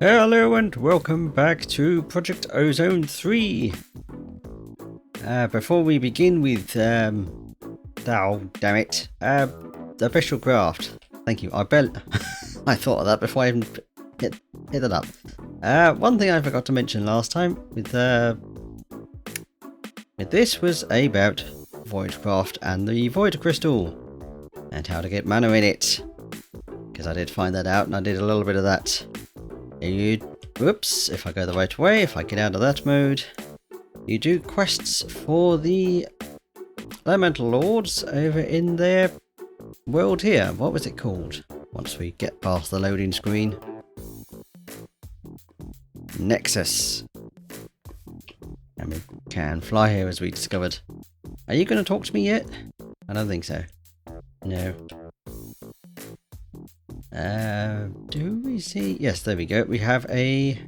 Hello and welcome back to Project Ozone 3. Before we begin with, oh damn it, Abyssalcraft. Thank you. I thought of that before I even hit it up. One thing I forgot to mention last time with this was about Voidcraft and the Void Crystal and how to get mana in it, because I did find that out and I did a little bit of that. Whoops, if I go the right way, if I get out of that mode, you do quests for the Elemental Lords over in their world here. What was it called? Once we get past the loading screen. Nexus. And we can fly here as we discovered. Are you going to talk to me yet? I don't think so. No. Do we see? Yes, there we go. We have a...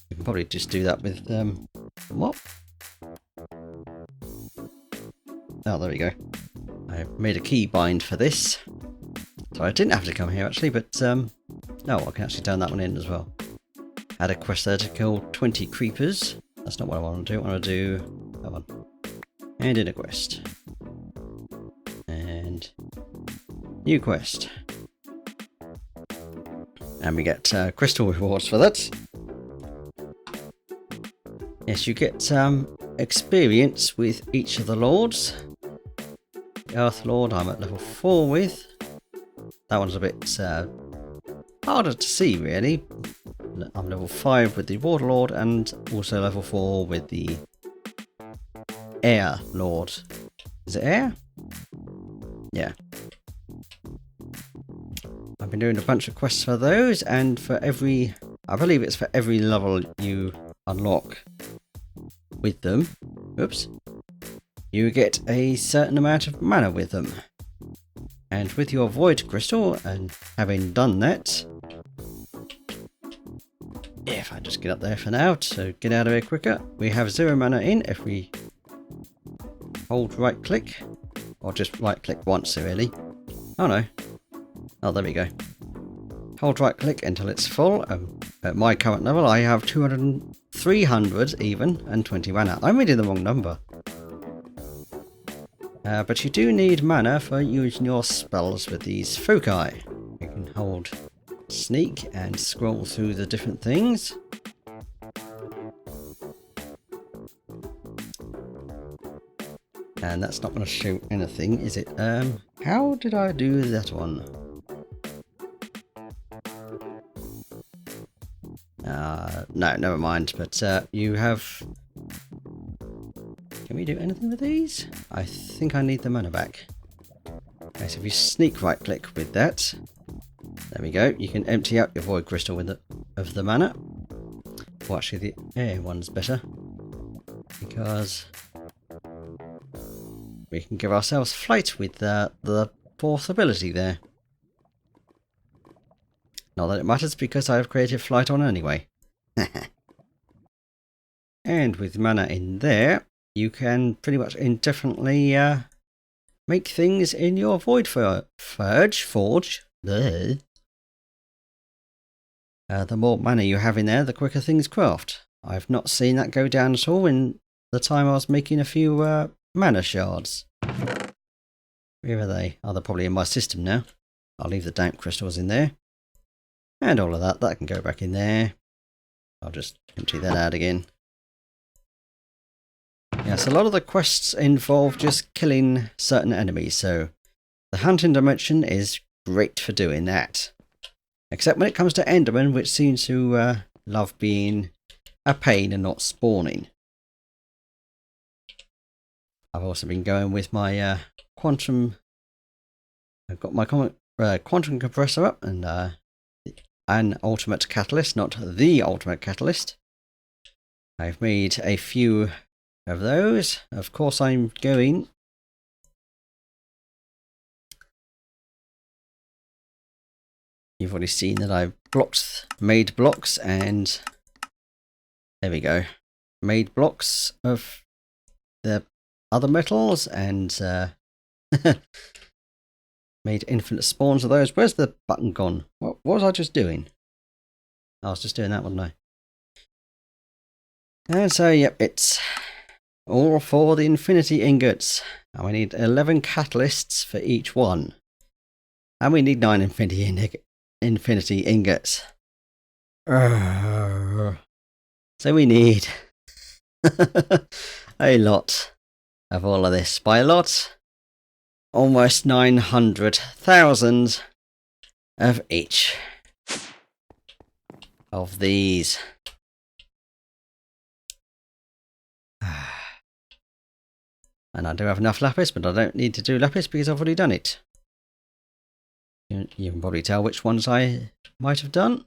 We can probably just do that with what? Oh, there we go. I made a key bind for this, so I didn't have to come here actually. But no, I can actually turn that one in as well. Had a quest there to kill 20 creepers. That's not what I want to do. I want to do that one. And in a quest. And new quest. And we get crystal rewards for that. Yes, you get experience with each of the lords. The Earth Lord I'm at level 4 with. That one's a bit harder to see really. I'm level 5 with the Water Lord and also level 4 with the Air Lord. Is it Air? Yeah. I've been doing a bunch of quests for those, and for every, I believe it's for every level you unlock with them, oops, you get a certain amount of mana with them. And with your Void Crystal, and having done that, if I just get up there for now, so get out of here quicker, we have 0 mana in if we hold right click, or just right click once really. Oh no. Oh, there we go. Hold right click until it's full. At my current level, I have 300 even and 20 mana. I'm reading the wrong number. But you do need mana for using your spells with these foci. You can hold sneak and scroll through the different things. And that's not going to show anything, is it? How did I do that one? No, never mind, but you have... Can we do anything with these? I think I need the mana back. Okay, so if you sneak right click with that, there we go, you can empty out your Void Crystal with of the mana. Well, actually the air one's better, because we can give ourselves flight with the 4th ability there. Not that it matters, because I have created flight on anyway. And with mana in there, you can pretty much indefinitely make things in your Void Forge. The more mana you have in there, the quicker things craft. I've not seen that go down at all in the time I was making a few mana shards. Where are they? Oh, they're probably in my system now. I'll leave the damp crystals in there. And all of that, that can go back in there. I'll just empty that out again. Yes, a lot of the quests involve just killing certain enemies, so the hunting dimension is great for doing that. Except when it comes to Endermen, which seems to love being a pain and not spawning. I've also been going with my quantum... I've got my quantum compressor up and an ultimate catalyst, not the ultimate catalyst. I've made a few of those. Of course I'm going... You've already seen that I've made blocks, and there we go. Made blocks of the other metals, and made infinite spawns of those. Where's the button gone? What was I just doing? I was just doing that, wasn't I? And so, yep, it's all for the infinity ingots. And we need 11 catalysts for each one. And we need 9 infinity ingots. So we need a lot of all of this. By a lot, almost 900,000 of each of these. And I do have enough lapis, but I don't need to do lapis because I've already done it. You can probably tell which ones I might have done.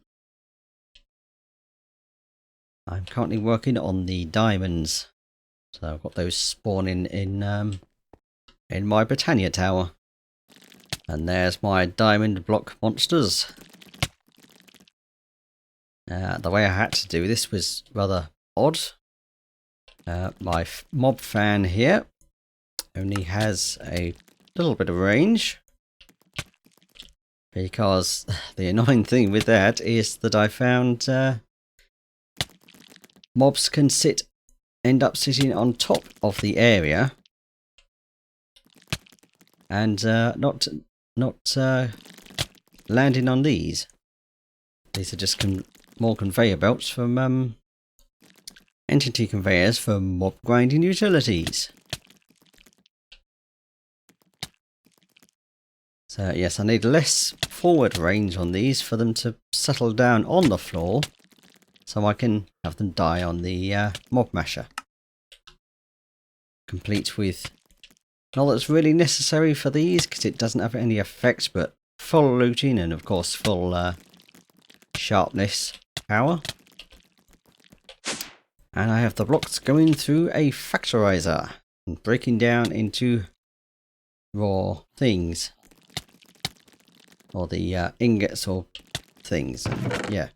I'm currently working on the diamonds. So I've got those spawning in my Britannia tower. And there's my diamond block monsters. The way I had to do this was rather odd. My mob fan here only has a little bit of range. Because the annoying thing with that is that I found mobs can end up sitting on top of the area and not landing on these. These are just more conveyor belts from entity conveyors for mob grinding utilities. So yes, I need less forward range on these for them to settle down on the floor, so I can have them die on the mob masher. Complete with all that's really necessary for these, because it doesn't have any effects, but full looting and of course full sharpness power. And I have the blocks going through a factorizer and breaking down into raw things. Or the ingots or things. Yeah.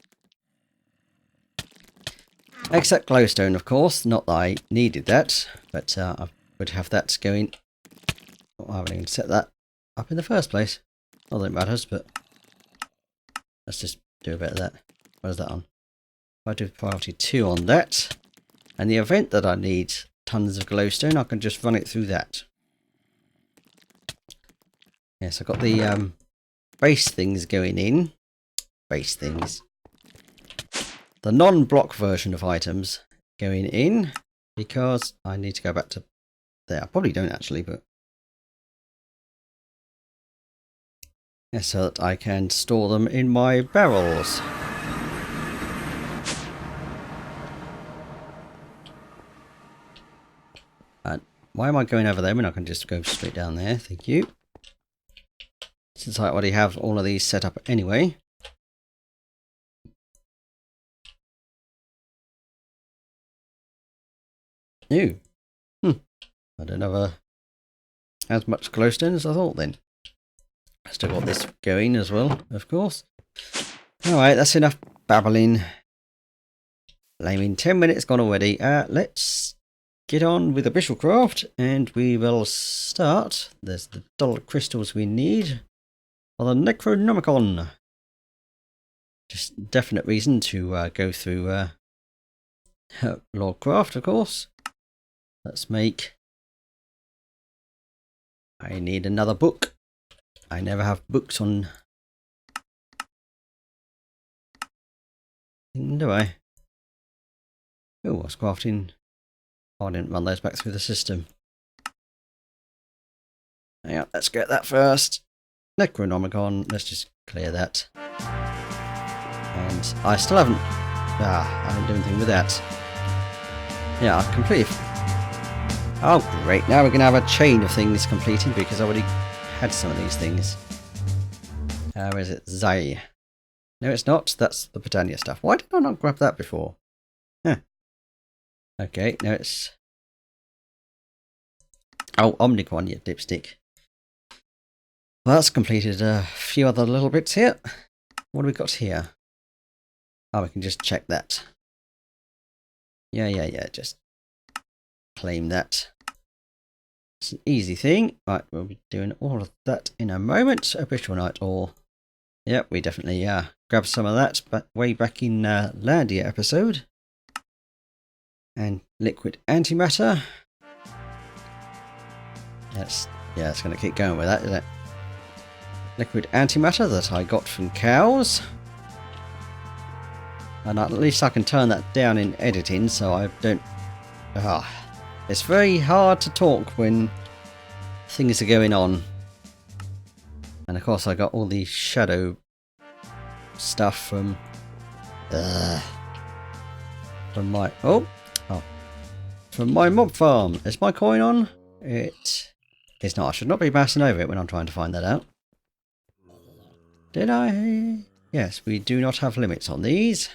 Except glowstone, of course. Not that I needed that, but I would have that going. Oh, I haven't even set that up in the first place. Not that it matters, but let's just do a bit of that. Where's that on? If I do priority 2 on that, and the event that I need tons of glowstone, I can just run it through that. Yes, I've got the base things going in. Base things. The non-block version of items going in because I need to go back to there. I probably don't actually, but yeah, so that I can store them in my barrels. And why am I going over there when I can just go straight down there? Thank you. Since I already have all of these set up anyway. Ooh. I don't have as much glowstone as I thought then. I still got this going as well, of course. Alright, that's enough babbling. Blaming 10 minutes gone already. Let's get on with Abyssalcraft and we will start. There's the dollar crystals we need for the Necronomicon. Just definite reason to go through Lordcraft, of course. Let's make... I need another book. I never have books on... Do I? Oh, what's crafting? Oh, I didn't run those back through the system. Yeah, let's get that first. Necronomicon, let's just clear that. And I still haven't... I didn't do anything with that. Yeah, I've completely... Oh, great. Now we're going to have a chain of things completing because I already had some of these things. Where is it? Zay. No, it's not. That's the Britannia stuff. Why did I not grab that before? Huh. Okay, no, it's... Oh, Omnicron, you dipstick. Well, that's completed a few other little bits here. What have we got here? Oh, we can just check that. Yeah, just claim that. It's an easy thing. Right, we'll be doing all of that in a moment. Abyssal Night ore. Yep, we definitely grabbed some of that but way back in Landia episode. And liquid antimatter. It's going to keep going with that, isn't it? Liquid antimatter that I got from cows. And at least I can turn that down in editing so I don't... it's very hard to talk when things are going on. And of course I got all the shadow stuff from my... from my mob farm. Is my coin on? It is not. I should not be passing over it when I'm trying to find that out. Did I? Yes, we do not have limits on these.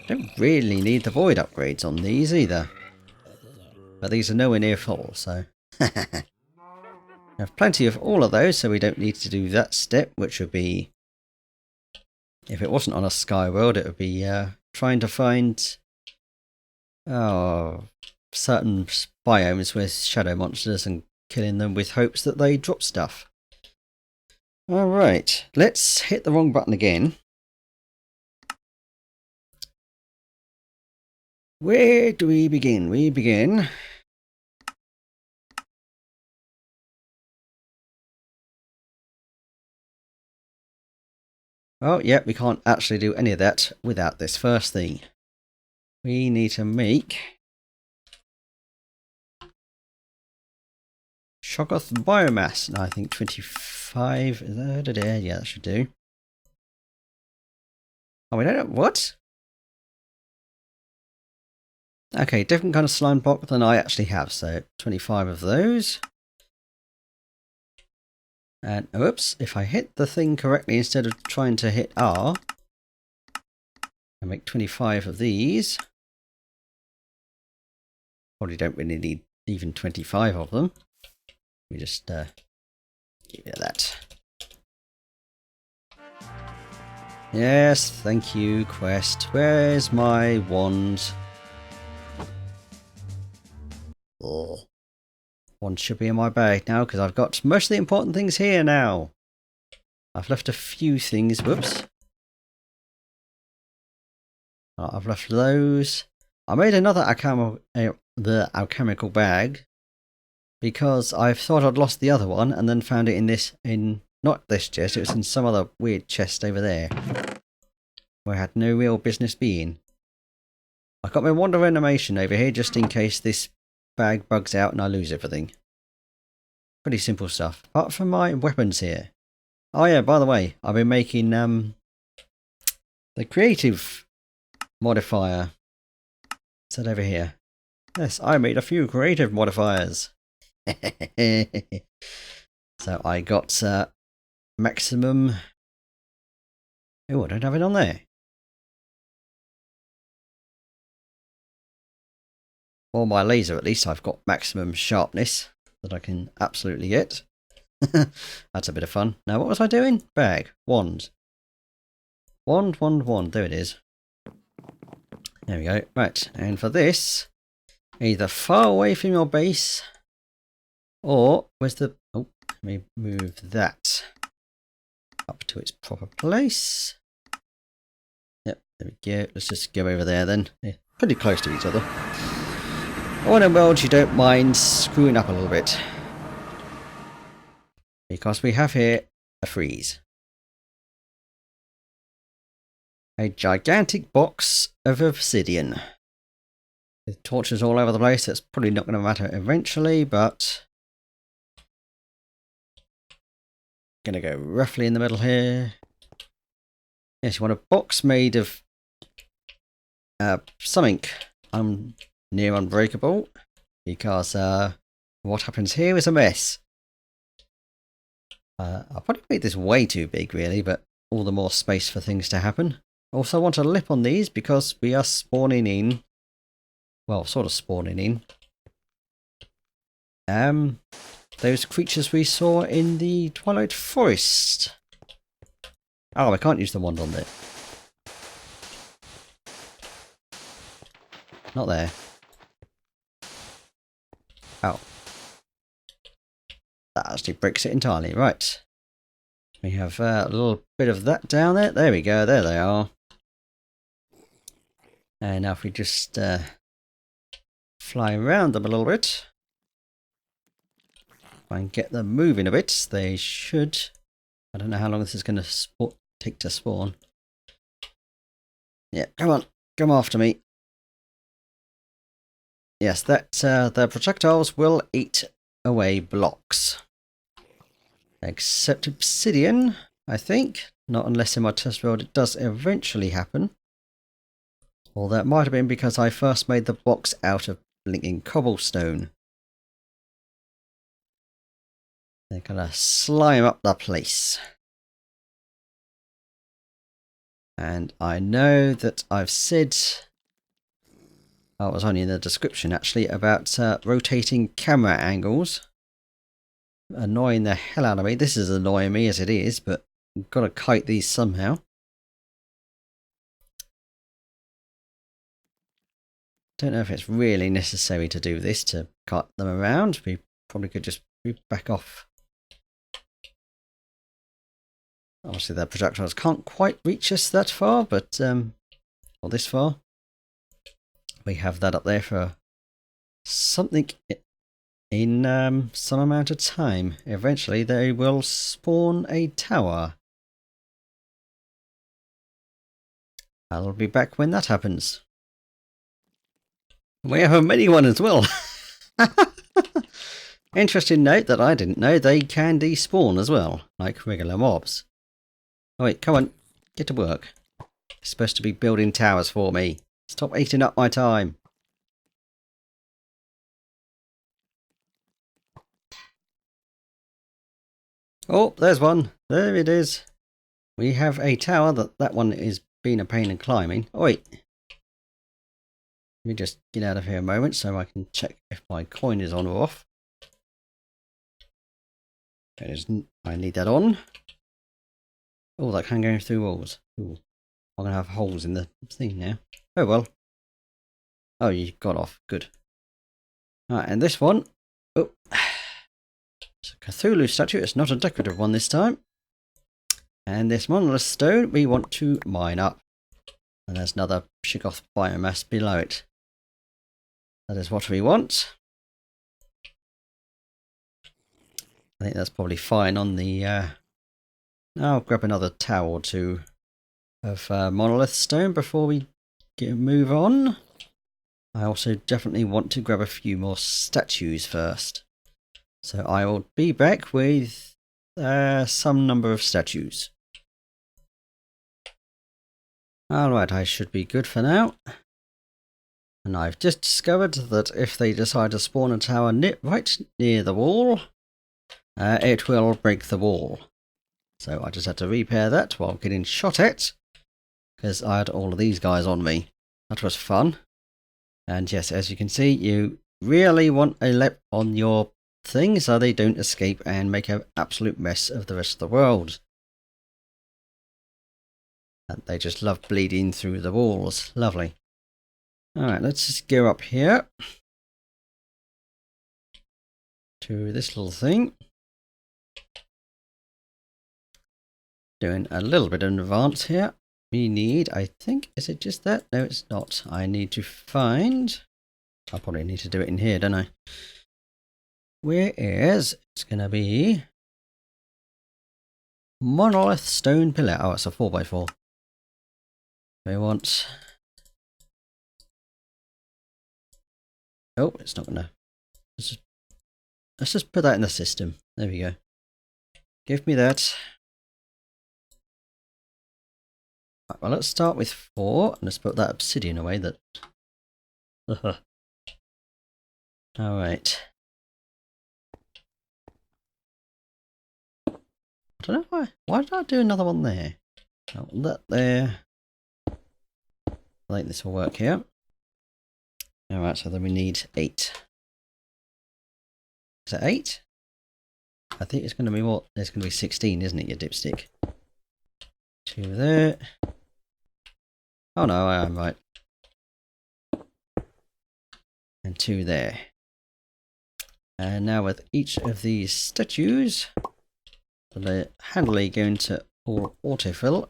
Don't really need the void upgrades on these either. But these are nowhere near full, so... we have plenty of all of those, so we don't need to do that step, which would be... if it wasn't on a sky world, it would be trying to find... certain biomes with shadow monsters and killing them with hopes that they drop stuff. Alright, let's hit the wrong button again. Where do we begin? We begin... oh, yeah, we can't actually do any of that without this first thing. We need to make... Shoggoth biomass. No, I think 25... yeah, that should do. Oh, we don't know... what? Okay, different kind of slime block than I actually have, so 25 of those. And, oops, if I hit the thing correctly instead of trying to hit R, I make 25 of these. Probably don't really need even 25 of them. We just give it that. Yes, thank you, quest. Where's my wand? Oh. Wand should be in my bag now because I've got most of the important things here now. I've left a few things. Whoops. I've left those. I made another alchemical bag because I thought I'd lost the other one and then found it in not this chest, it was in some other weird chest over there where I had no real business being. I've got my wand of animation over here just in case this bag bugs out and I lose everything. Pretty simple stuff. Apart from my weapons here. Oh yeah, by the way, I've been making the creative modifier. Is that over here? Yes, I made a few creative modifiers. So I got maximum... oh, I don't have it on there. Or my laser at least, I've got maximum sharpness that I can absolutely get. That's a bit of fun. Now what was I doing? Bag. Wand. Wand, there it is. There we go. Right, and for this, either far away from your base, or where's the... oh, let me move that up to its proper place. Yep, there we go. Let's just go over there then. Yeah, pretty close to each other. I want a world you don't mind screwing up a little bit. Because we have here a freeze. A gigantic box of obsidian. With torches all over the place, that's probably not going to matter eventually, but... going to go roughly in the middle here. Yes, you want a box made of something near unbreakable, because what happens here is a mess. I'll probably make this way too big really, but all the more space for things to happen. Also I want a lip on these because we are spawning in, well, sort of spawning in, those creatures we saw in the Twilight Forest. Oh, I can't use the wand on there. Not there. Oh. That actually breaks it entirely. Right. We have a little bit of that down there. There we go. There they are. And now if we just fly around them a little bit. Try and get them moving a bit. They should. I don't know how long this is going to take to spawn. Yeah, come on. Come after me. Yes, that the projectiles will eat away blocks. Except obsidian, I think. Not unless in my test world it does eventually happen. Or that might have been because I first made the box out of blinking cobblestone. They're gonna slime up the place. And I know that I've said, oh, it was only in the description actually, about rotating camera angles. Annoying the hell out of me. This is annoying me as it is, but I've got to kite these somehow. Don't know if it's really necessary to do this to kite them around. We probably could just back off. Obviously the projectiles can't quite reach us that far, but or this far. We have that up there for something in some amount of time. Eventually they will spawn a tower. I'll be back when that happens. We have a mini one as well. Interesting note that I didn't know they can despawn as well, like regular mobs. Oh wait, come on, get to work. You're supposed to be building towers for me. Stop eating up my time. Oh, there's one. There it is. We have a tower that one is being a pain in climbing. Oh wait. Let me just get out of here a moment so I can check if my coin is on or off. I need that on. Oh, that can go through walls. Ooh. I'm going to have holes in the thing now. Oh well. Oh, you got off. Good. Alright, and this one. Oh. It's a Cthulhu statue. It's not a decorative one this time. And this monolith stone we want to mine up. And there's another Shiggoth biomass below it. That is what we want. I think that's probably fine on the... I'll grab another tower or two of monolith stone before we move on. I also definitely want to grab a few more statues first. So I will be back with some number of statues. Alright, I should be good for now. And I've just discovered that if they decide to spawn a tower right near the wall, it will break the wall. So I just had to repair that while getting shot at, because I had all of these guys on me. That was fun. And yes, as you can see, you really want a lip on your thing so they don't escape and make an absolute mess of the rest of the world. And they just love bleeding through the walls. Lovely. Alright, let's just go up here to this little thing. Doing a little bit in advance here. We need, I think, is it just that? No, it's not. I need to find... I probably need to do it in here, don't I? Whereas it's going to be... monolith stone pillar. Oh, it's a 4x4. We want... Oh, it's not going to... Let's just put that in the system. There we go. Give me that. Right, well, let's start with 4, and let's put that obsidian away. That. Alright. I don't know why did I do another one there? Oh, that there. I think this will work here. Alright, so then we need 8. Is that 8? I think it's going to be what? It's going to be 16, isn't it, your dipstick? 2 there. Oh no, I am right. And 2 there. And now with each of these statues, handily going to autofill.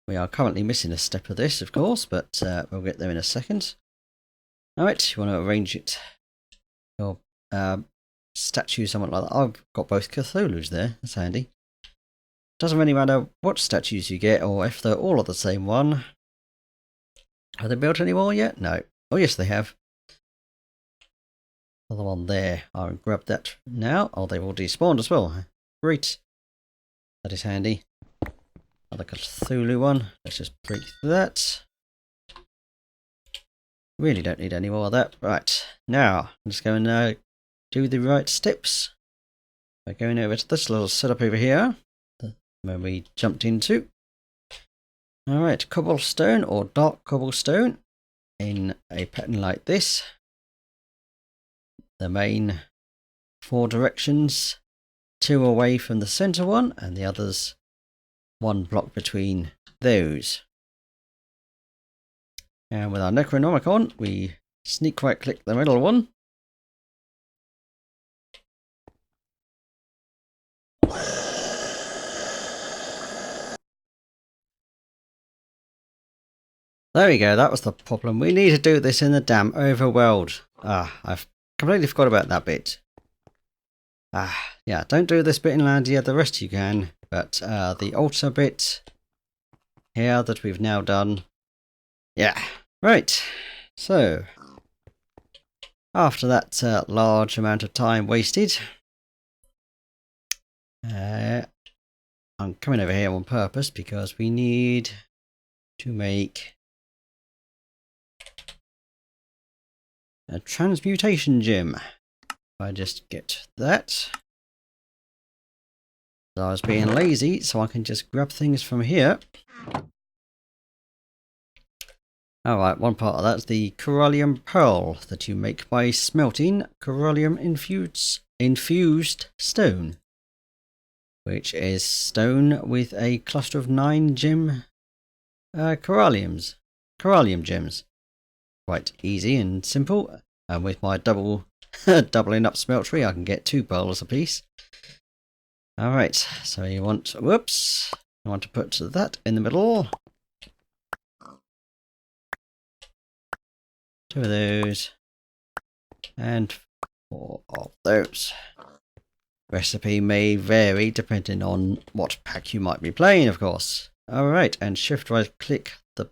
We are currently missing a step of this, of course, but we'll get there in a second. Alright, you want to arrange it. Your statue, something like that. I've got both Cthulhu's there, that's handy. Doesn't really matter what statues you get, or if they're all of the same one. Have they built any more yet? No. Oh yes, they have. Another one there. I'll grab that now. Oh, they've all despawned as well. Great. That is handy. Another Cthulhu one. Let's just break that. Really don't need any more of that. Right. Now, let's go and do the right steps. We're going over to this little setup over here. Where we jumped into. Alright, cobblestone or dark cobblestone in a pattern like this. The main 4 directions, 2 away from the center one, and the others 1 block between those. And with our Necronomicon, we sneak right click the middle one. There we go, that was the problem. We need to do this in the damn overworld. I've completely forgot about that bit. Yeah, don't do this bit in Landia, the rest you can. But the altar bit here that we've now done. Yeah, right. So, after that large amount of time wasted, I'm coming over here on purpose because we need to make a transmutation gem. If I just get that. So I was being lazy, so I can just grab things from here. Alright, one part of that's the Corallium Pearl that you make by smelting Corallium infused stone. Which is stone with a cluster of 9 gem Corallium gems. Quite easy and simple. And with my doubling up smeltery, I can get 2 pearls apiece. Alright, so you want, whoops, you want to put that in the middle. 2 of those. And 4 of those. Recipe may vary depending on what pack you might be playing, of course. Alright, and shift right click the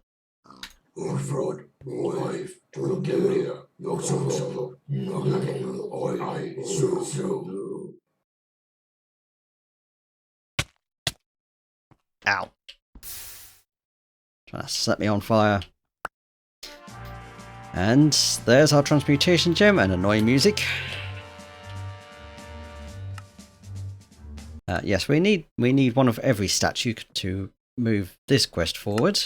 Ow. Trying to set me on fire. And there's our transmutation gem and annoying music. Yes, we need one of every statue to move this quest forward.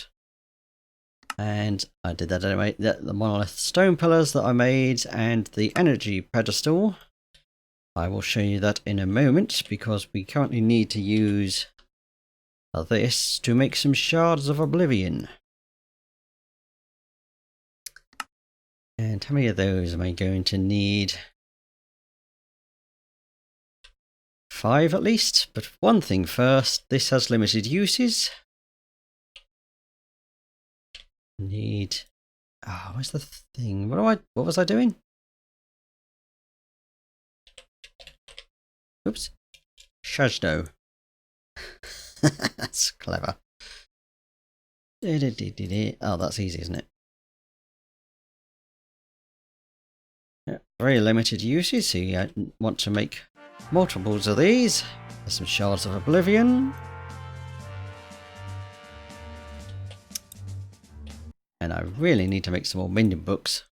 And I did that anyway. The monolith stone pillars that I made and the energy pedestal. I will show you that in a moment because we currently need to use this to make some shards of oblivion. And how many of those am I going to need? 5 at least, but one thing first, this has limited uses. Need... oh, where's the thing? What was I doing? Oops. Shajdo. That's clever. Oh, that's easy, isn't it? Yeah, very limited uses, so you want to make multiples of these. There's some shards of oblivion. And I really need to make some more mending books.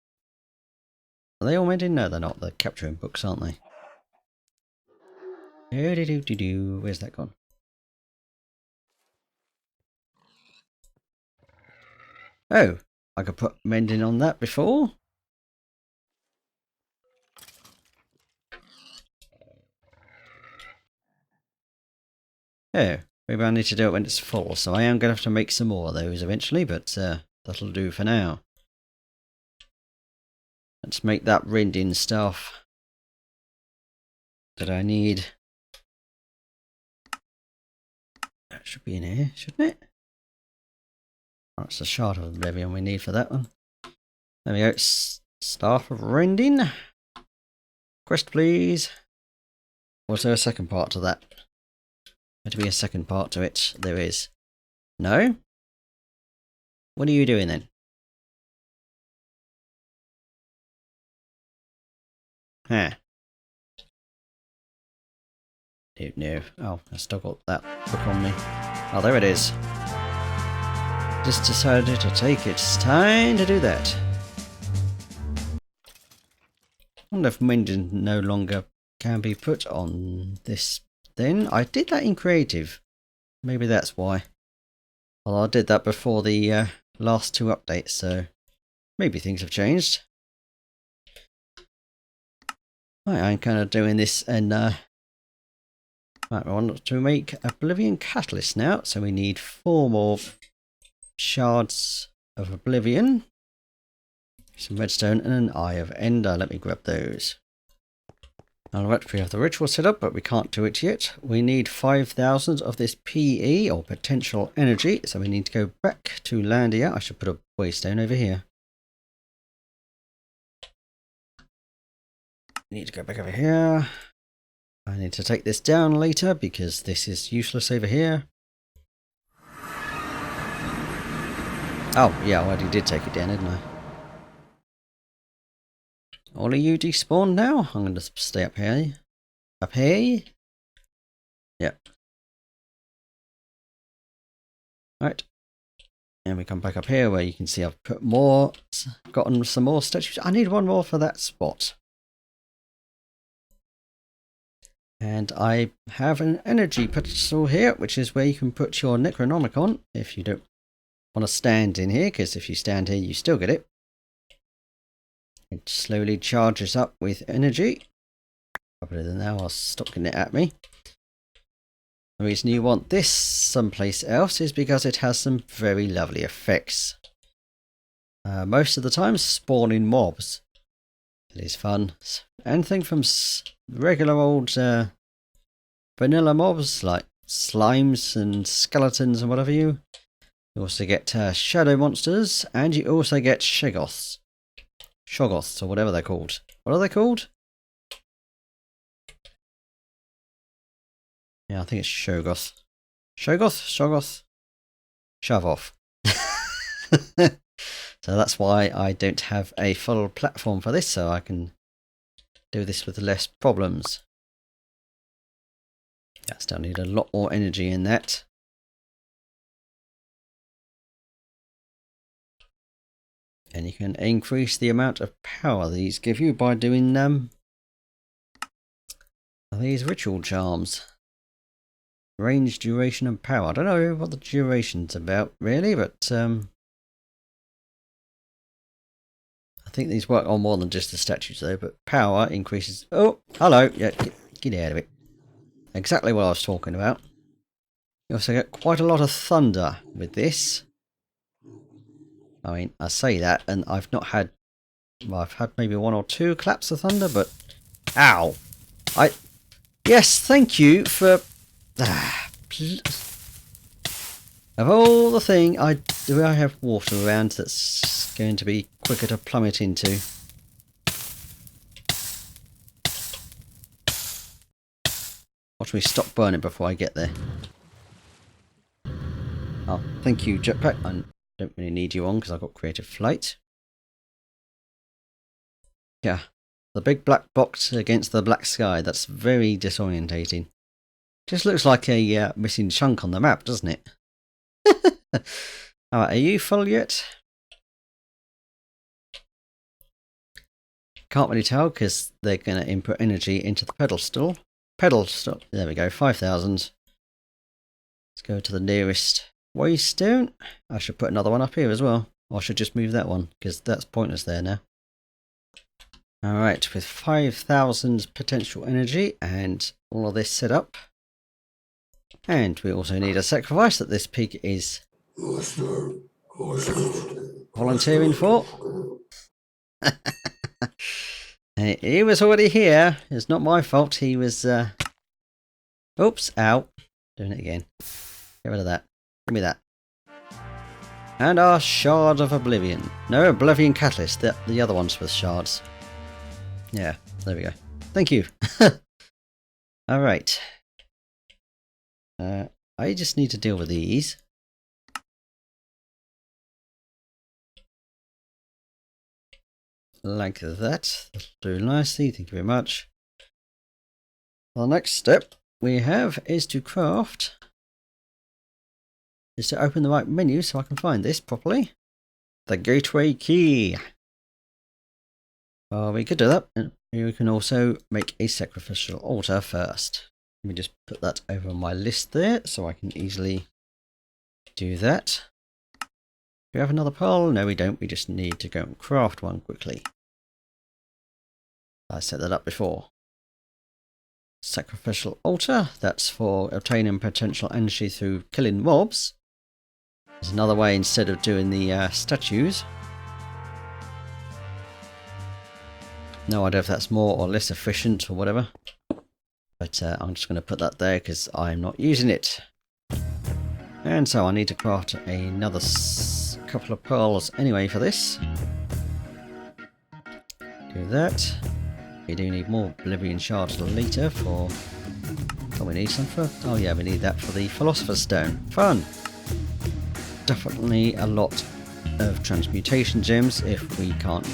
Are they all mending? No, they're not. They're capturing books, aren't they? Where's that gone? Oh, I could put mending on that before. Oh, maybe I need to do it when it's full, so I am going to have to make some more of those eventually, but that'll do for now. Let's make that rending stuff that I need Should be in here, shouldn't it? That's a shard of oblivion we need for that one. There we go. Staff of rending. Quest, please. Was there a second part to that? There to be a second part to it. There is. No? What are you doing then? Huh. Don't know. Oh, I still got that book on me. Oh, there it is. Just decided to take its time to do that. I wonder if mending no longer can be put on this then. I did that in creative. Maybe that's why. Well, I did that before the last 2 updates, so maybe things have changed. Right, I'm kind of doing this and right, we want to make Oblivion Catalyst now, so we need 4 more shards of Oblivion, some redstone and an Eye of Ender. Let me grab those. Alright, we have the ritual set up, but we can't do it yet. We need 5,000 of this PE, or potential energy, so we need to go back to Landia. I should put a waystone over here. We need to go back over here. I need to take this down later, because this is useless over here. Oh, yeah, I already did take it down, didn't I? All of you despawned now? I'm going to stay up here. Up here? Yep. Right. And we come back up here where you can see I've put more, gotten some more statues. I need 1 more for that spot. And I have an energy pedestal here, which is where you can put your Necronomicon if you don't want to stand in here, because if you stand here you still get it. It slowly charges up with energy. Probably now I'll stop getting it at me. The reason you want this someplace else is because it has some very lovely effects. Most of the time spawning mobs. It is fun. Anything from regular old vanilla mobs like slimes and skeletons and whatever you. You also get shadow monsters, and you also get shoggoths. Shoggoths, or whatever they're called. What are they called? Yeah, I think it's Shoggoth. Shoggoth? Shoggoth? Shove off. So that's why I don't have a full platform for this, so I can do this with less problems. Yeah, still need a lot more energy in that. And you can increase the amount of power these give you by doing these ritual charms. Range, duration and power. I don't know what the duration's about really, but I think these work on more than just the statues though, but power increases. Oh, hello. Yeah, get out of it. Exactly what I was talking about. You also get quite a lot of thunder with this. I mean, I say that, and I've not had... Well, I've had maybe 1 or 2 claps of thunder, but... Ow! Yes, thank you for... Of all the thing, do I have water around that's going to be quicker to plummet into? Watch me stop burning before I get there. Oh, thank you, Jetpack. I don't really need you on because I've got creative flight. Yeah, the big black box against the black sky. That's very disorientating. Just looks like a missing chunk on the map, doesn't it? Alright, are you full yet? Can't really tell because they're going to input energy into the pedestal. There we go, 5,000. Let's go to the nearest waystone. I should put another one up here as well. Or I should just move that one because that's pointless there now. Alright, with 5,000 potential energy and all of this set up. And we also need a sacrifice that this pig is volunteering for. He was already here. It's not my fault. He was... Oops, ow. Doing it again. Get rid of that. Give me that. And our Shard of Oblivion. No, Oblivion Catalyst. The other ones with shards. Yeah, there we go. Thank you. Alright. I just need to deal with these. Like that. That'll do nicely. Thank you very much. The next step we have is to craft. Is to open the right menu so I can find this properly. The gateway key. Well, we could do that. And we can also make a sacrificial altar first. Let me just put that over on my list there so I can easily do that. Do we have another pearl? No, we don't. We just need to go and craft one quickly. I set that up before. Sacrificial altar. That's for obtaining potential energy through killing mobs. There's another way instead of doing the statues. No idea if that's more or less efficient or whatever. But I'm just going to put that there because I'm not using it. And so I need to craft another couple of pearls anyway for this. Do that. We do need more Oblivion shards later for... Oh, we need some for... Oh yeah, we need that for the Philosopher's Stone. Fun! Definitely a lot of transmutation gems if we can't.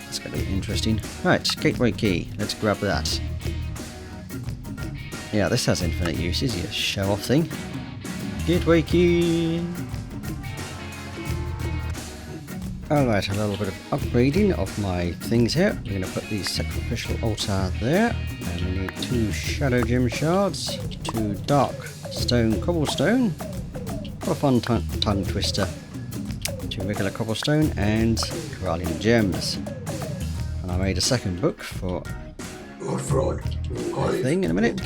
It's going to be interesting. Right, gateway key. Let's grab that. Yeah, this has infinite uses. You show off thing. Gateway key. Alright, a little bit of upgrading of my things here. We're going to put the sacrificial altar there. And we need 2 shadow gem shards, 2 dark stone cobblestone. What a fun tongue twister. 2 regular cobblestone and Corallian gems. And I made a second book for a thing in a minute.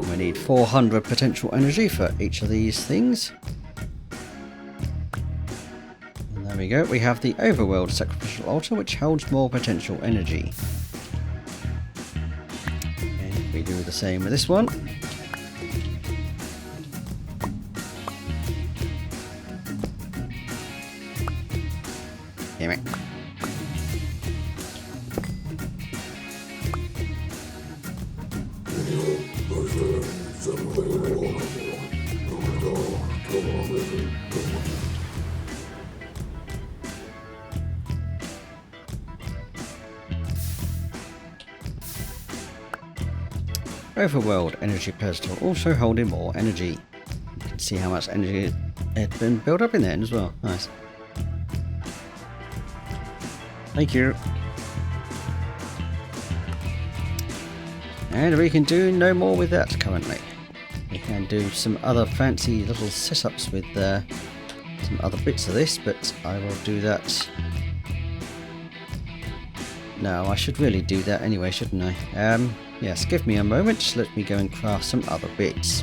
We need 400 potential energy for each of these things. And there we go. We have the Overworld Sacrificial Altar, which holds more potential energy. And we do the same with this one. Damn it. Overworld energy pedestal, also holding more energy. You can see how much energy had been built up in there as well. Nice. Thank you. And we can do no more with that currently. We can do some other fancy little setups with some other bits of this, but I will do that. No, I should really do that anyway, shouldn't I? Yes, give me a moment. Let me go and craft some other bits.